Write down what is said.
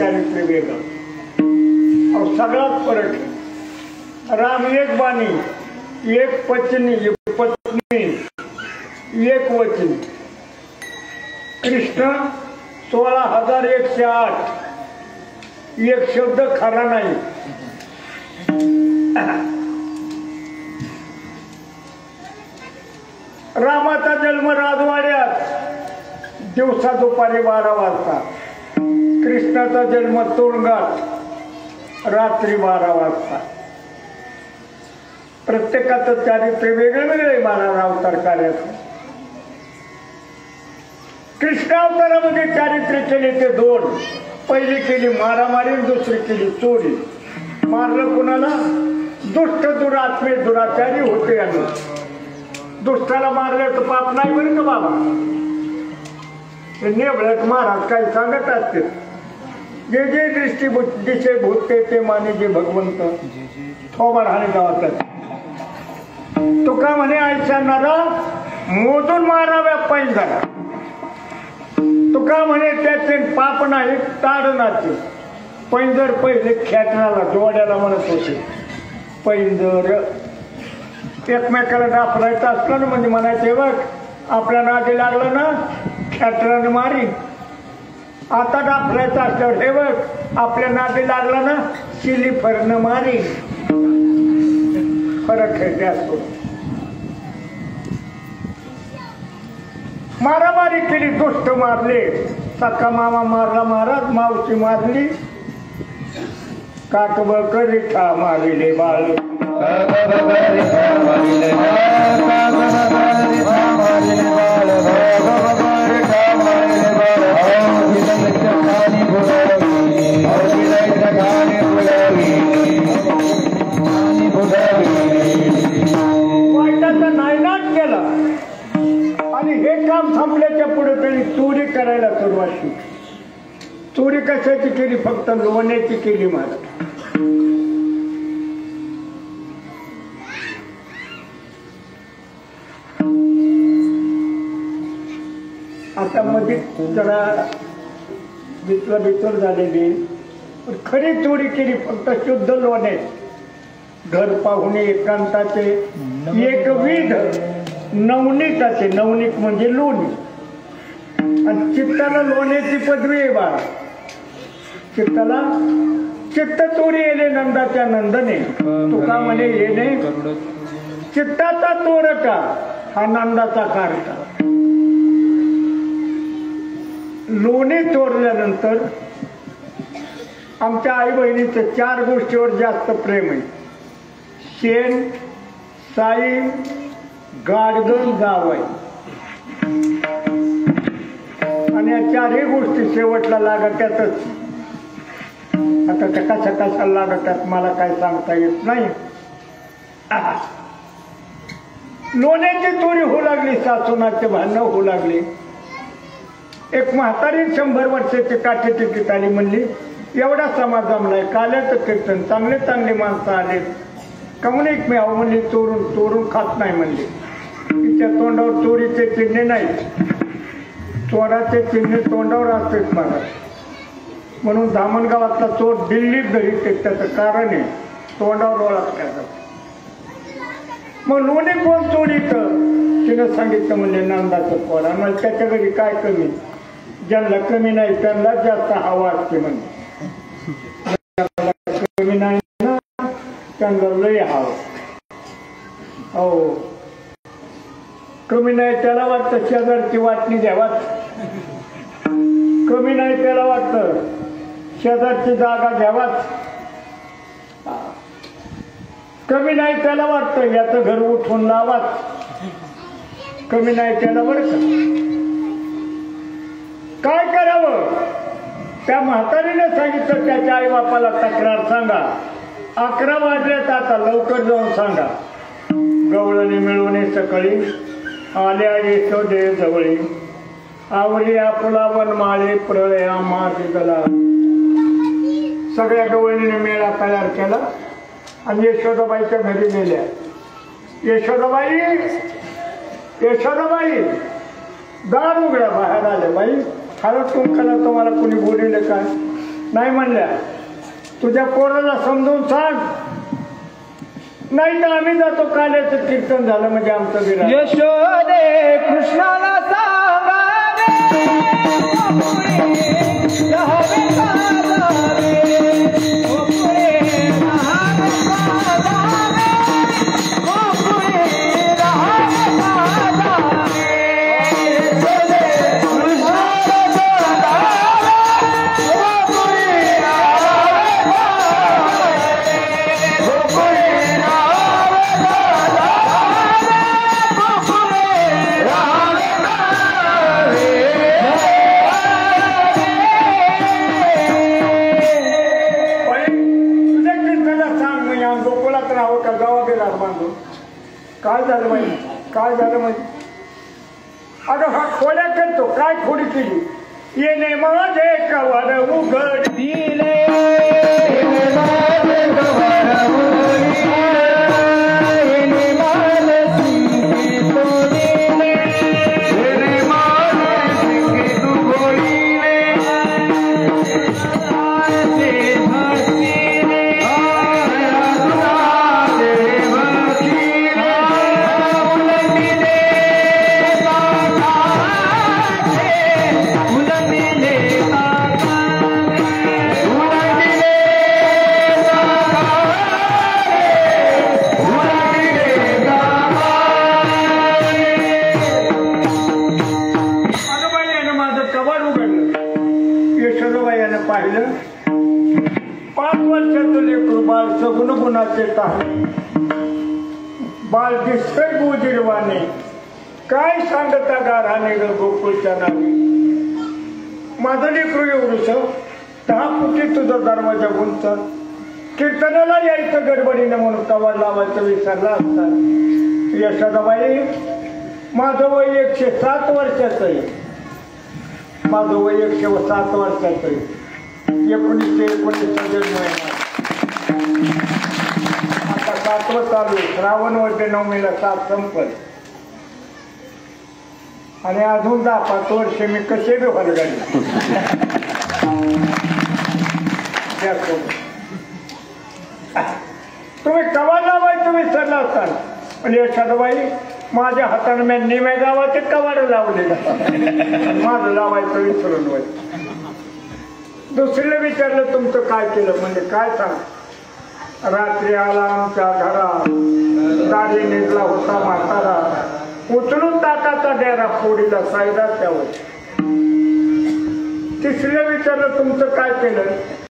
चारित्र्य वेगळं. सगळाच फरक आहे. राम एक बाणी, एक पत्नी, एक वचनी. कृष्ण 16,108, एक शब्द खरा नाही. रामाचा जन्म राजवाड्यात दिवसा दुपारी 12 वाजता. कृष्णाचा जन्म तुरुंगात रात्री 12 वाजता. प्रत्येकाचं चारित्र्य वेगळे वेगळे महाराज अवतार कार्याचं. कृष्णावतारामध्ये चारित्र्य केले ते 2. पहिली केली मारामारी, दुसरी केली चोरी. मारलं कुणाला? दुष्ट दुरात्मे दुराचारी होते. आणि दुष्टाला मारलं तर पाप नाही बरं का बाबा. हे नेबळत महाराज काही सांगत असते. जे जे दृष्टी दिशे भूतते ते माने जे भगवंत थोबाड हाणे गावात. तो का म्हणे आयच्या नारा मोजून माराव्या पैंजरा. तो का म्हणे त्याचे पाप नाही ताडनाचे. पैंजर पहिले खेटणाला जोड्याला म्हणत होते. पैंजर एकमेकाला डाफरायचं असलं ना म्हणजे म्हणायचे बघ आपल्या नादी लागलं ना खेटरानं मारी. आता डाफरायचं असल्यावर हे बघ आपल्या नादी लागला ना शिलीफरनं मारी. फरक आहे जास्त. मारामारी केली, दुष्ट मारले. सका मामा मारला महाराज, मावशी मारली. काकब करिठा मारिले बाळ. वाईटाचा नायनाट केला. आणि हे काम थांबल्याच्या पुढे त्यांनी चोरी करायला सुरुवात केली. चोरी कशाची केली? फक्त लोण्याची केली महाराज. आता मध्ये जरा बिचर झालेली. खरी चोरी केली फक्त शुद्ध लोणे. घर पाहुणे एकांताचे एकविध नवनीताचे. नवनीत म्हणजे लोणी. आणि चित्ताला लोण्याची पदवी आहे बा. चित्ताला चित्त चोरी येणे नंदाच्या नंदने. तुका म्हणे येणे चित्ताचा चोरटा हा नंदाचा कारटा. लोणी चोरल्यानंतर आमच्या आई बहिणीचं 4 गोष्टीवर जास्त प्रेम आहे. शेण, साई, गाडगण, जावई. आणि या 4ही गोष्टी शेवटला लागत्यातच. आता त्या कशा कशाला लागतात मला काय सांगता येत नाही. लोण्याची चोरी होऊ लागली. सासूनाचे भांडणं होऊ लागले. एक म्हातारी 100 वर्षाची काठीची टिकाली म्हणली एवढा समाज जमलाय. काल्याचं कीर्तन चांगले चांगले माणसं आले. कमून एक मिळावं म्हणली. चोरून चोरून खात नाही म्हणली. तिच्या तोंडावर चोरीचे चिन्हे नाहीत. चोराचे चिन्हे तोंडावर असतेच महाराज. म्हणून धामणगावातला चोर दिल्लीत धरीत त्याचं कारण आहे तोंडावर ओळखण्याचं. मग लोणी कोण चोरीत? तिनं सांगितलं म्हणजे नंदाचं पोर. आणि त्याच्या घरी काय कमी? ज्यांना कमी नाही त्यांना जास्त हवा असते म्हणजे. कमी नाही ना त्यांना लय हवं. हो कमी नाही त्याला वाटतं शेजारची वाटणी घ्यावाच. कमी नाही त्याला वाटतं शेजारची जागा घ्यावाच. कमी नाही त्याला वाटतं याचं घर उठून लावाच. कमी नाही त्याला बरं का. काय करावं? त्या म्हातारीने सांगितलं त्याच्या आई बापाला तक्रार सांगा. 11 वाजलेत आता लवकर जाऊन सांगा. गवळणी मिळवणे सकाळी आल्या यशोदे जवळी. आवरी आपुला वनमाळे प्रळया मार्गला. सगळ्या गवळणीने मेळा तयार केला आणि यशोदाबाईच्या घरी गेल्या. यशोदाबाई यशोदाबाई दार उघडा. बाहेर आले. बाई हळद कुंकाला तुम्हाला कुणी बोलले काय? नाही म्हणल्या. तुझ्या पोराला समजून सांग, नाही तर आम्ही जातो. काल्याचं कीर्तन झालं म्हणजे आमचं विरा. यशोदे कृष्णाला सांगावे राहावे साधावे, गोकुळे राहावे साधावे, गोकुळे राहावे साधावे. यशोदे कृष्णाला सांगावे, गोकुळे राहावे साधावे, गोकुळे राहावे साधावे, गोकुळे राहावे साधावे. तुझ्या कीर्तनाला सांग म्हणजे आम्ही गोकुळात राहावं का गावा गेला बांधून. काय झालं माहिती, काय झालं माहिती. अगं हा खोड्या करतो, काय खोडी केली. येणे माझे कवर उघड दिले माझे कवर उघडिले, येणे माझे सिंगी तोडिले, येणे माझे सिंगी तू घोडिले, तुझे भक्तीने तुझे भक्तीने उलंडिले काकाचे, उलंडिले काकाचे, उलंडिले काकाचे, उलंडिले काकाचे. अगं बाई यानं माझं कवर उघडलं. यशोदाबाई यानं पाहिलं. 5 वर्षाचं लेकरू बाळ सगुण गुणाचे तहाने, बाळ दिसतंय गोजिरवाने, काय सांगता गाराने ग गोकुळच्या नावी. माझं लेकरू एवढंच 10 फुटी तुझा दरवाजा उंच, कीर्तनाला यायचं गडबडीनं म्हणून कवर लावायचं विसरला असता. यशोदाबाई माझं वय 107 वर्षाचं आहे. माझं वय 107 वर्षाचं आहे. 1919 जन्म आहे माझा. आता 7वं चालू आहे. श्रावण वर्षे 9मीला 7 संपत आणि अजून 10-5 वर्षे मी कसे बी हलगाडी. तुम्ही कवा लावायचं विसरला असाल. पण यशोदाबाई माझ्या हाताने मी निम्या गावाचे कवाड लावलेलं, माझं लावायचं विसरून वय. दुसरीला विचारलं तुमचं काय केलं म्हणजे काय सांग. रात्री आला आमच्या घरात, दारी निघला होता म्हातारा, उचलून टाकाचा डेरा पोडीला सायदा त्यावर. तिसरीला विचारलं तुमचं काय केलं.